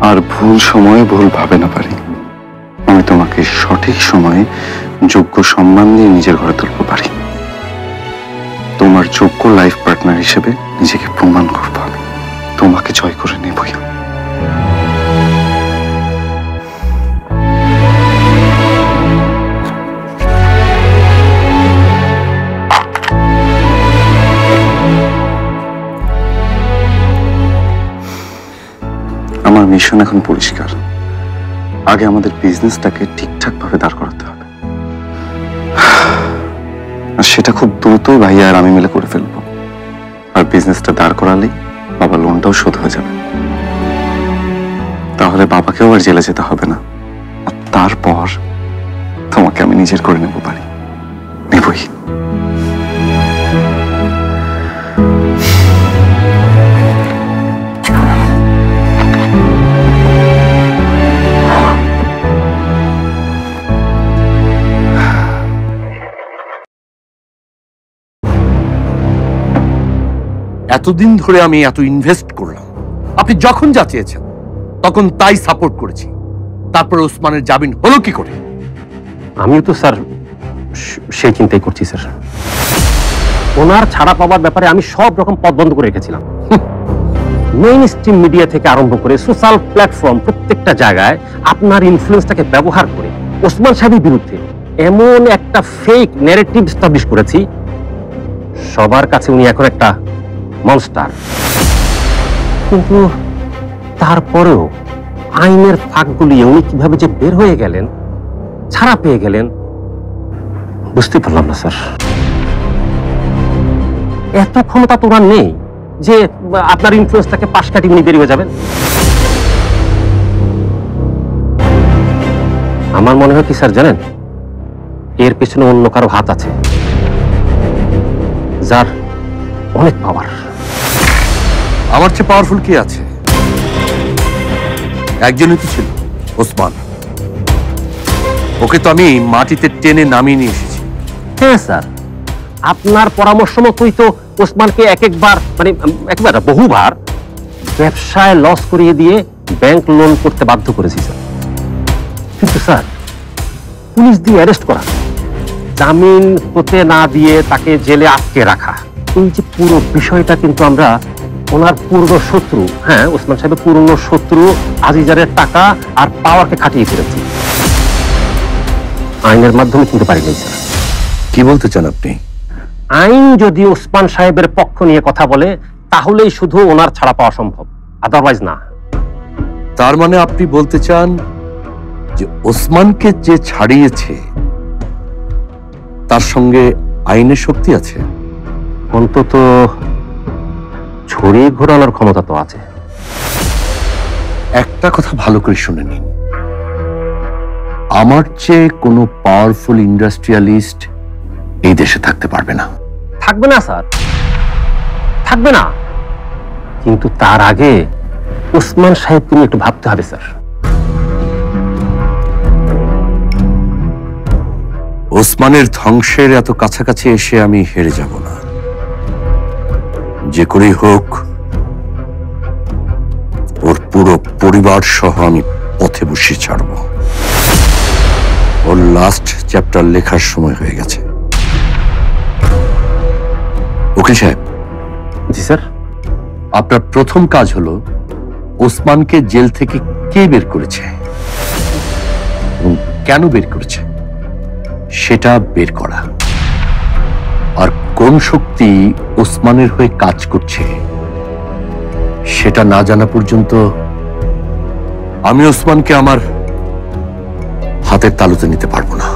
আর ভুল সময়ে ভুল ভাবে না পারি, আমি তোমাকে সঠিক সময়ে যোগ্য সম্মান দিয়ে নিজের ঘরে তুলতে পারি। তোমার যোগ্য লাইফ পার্টনার হিসেবে নিজেকে প্রমাণ করবো, আমি তোমাকে জয় করে নেবই। আমার মিশন এখন পরিষ্কার। আগে আমাদের বিজনেসটাকে ঠিকঠাক ভাবে দাঁড় করাতে হবে, আর সেটা খুব দ্রুত ভাইয়া আর আমি মিলে করে ফেলবো। আর বিজনেসটা দাঁড় করালেই বাবা লোনটাও শোধ হয়ে যাবে, তাহলে বাবাকেও আর জেলে যেতে হবে না। আর তারপর তোমাকে আমি নিজের করে নেবো পারি, নেবই। এতদিন ধরে আমি এত ইনভেস্ট করলাম, আপনি যখন যা চেয়েছেন তখন তাই সাপোর্ট করেছি, তারপর ওসমানের জামিন হলো কি করে? আমিও তো স্যার সেই চিন্তাই করছি স্যার। ওনার ছাড়া পাওয়ার ব্যাপারে আমি সব রকম পথ বন্ধ করে রেখেছিলাম। মেইন স্ট্রিম মিডিয়া থেকে আরম্ভ করে সোশ্যাল প্ল্যাটফর্ম, প্রত্যেকটা জায়গায় আপনার ইনফ্লুয়েন্সটাকে ব্যবহার করে ওসমান সাহেবের বিরুদ্ধে এমন একটা ফেক ন্যারেটিভ এস্টাবলিশ করেছি, সবার কাছে উনি এখন একটা মনস্টার। কিন্তু তারপরেও আইনের ফাঁক গুলিয়ে উনি কিভাবে যে বের হয়ে গেলেন, ছাড়া পেয়ে গেলেন, বুঝতে পারলাম না স্যার। এত ক্ষমতা তো ওনার নেই যে আপনার ইনফ্লুয়েন্সটাকে পাশ কাটিয়ে উনি বেরিয়ে যাবেন। আমার মনে হয় কি স্যার জানেন, এর পেছনে অন্য কারো হাত আছে, যার অনেক পাওয়ার। আমার চেয়ে পাওয়ারফুল কে আছে? একজনই তো ছিল, ওসমান। ওকে তো আমি মাটিতে টেনে নামিয়ে নিয়ে এসেছি। হ্যাঁ স্যার, আপনার পরামর্শ মতোই তো ওসমানকে একবার বহুবার ব্যবসায় লস করিয়ে দিয়ে ব্যাংক লোন করতে বাধ্য করেছি স্যার। কিন্তু স্যার, পুলিশ দিয়ে অ্যারেস্ট করা, জামিন হতে না দিয়ে তাকে জেলে আটকে রাখা, এই যে পুরো বিষয়টা কিন্তু আমরা ওনার পূর্ণ শত্রু, হ্যাঁ ওসমান সাহেবের পূর্ণ শত্রু আজিজারের টাকা আর পাওয়ারকে খাটিয়ে ফেলেছি। আইনের মাধ্যমে কিনতে পারিনি স্যার। কি বলতে চান আপনি? আইন যদি ওসমান সাহেবের পক্ষ নিয়ে কথা বলে তাহলেই শুধু ওনার ছাড়া পাওয়া সম্ভব, আদারওয়াইজ না। তার মানে আপনি বলতে চান যে ওসমানকে যে ছাড়িয়েছে তার সঙ্গে আইনের শক্তি আছে? অন্তত ছড়িয়ে ঘোরানোর ক্ষমতা তো আছে। একটা কথা ভালো করে শুনে নিন, আমার চেয়ে কোনো পাওয়ারফুল ইন্ডাস্ট্রিয়ালিস্ট এই দেশে থাকতে পারবে না। থাকবে না স্যার, থাকবে না। কিন্তু তার আগে ওসমান সাহেবকে নিয়ে একটু ভাবতে হবে স্যার। ওসমানের ধ্বংসের এত কাছাকাছি এসে আমি হেরে যাব না। যে করেই হোক ওর পুরো পরিবার সহ আমি পথে বসিয়ে ছাড়ব। ওর লাস্ট চ্যাপ্টার লেখার সময় হয়ে গেছে। উকিল সাহেব। জি স্যার। আপনার প্রথম কাজ হলো ওসমানকে জেল থেকে কে বের করেছে এবং কেন বের করেছে সেটা বের করা। আর কোন শক্তি ওসমানের হয়ে কাজ করছে সেটা না জানা পর্যন্ত আমি ওসমানকে আমার হাতের তালুতে নিতে পারবো না।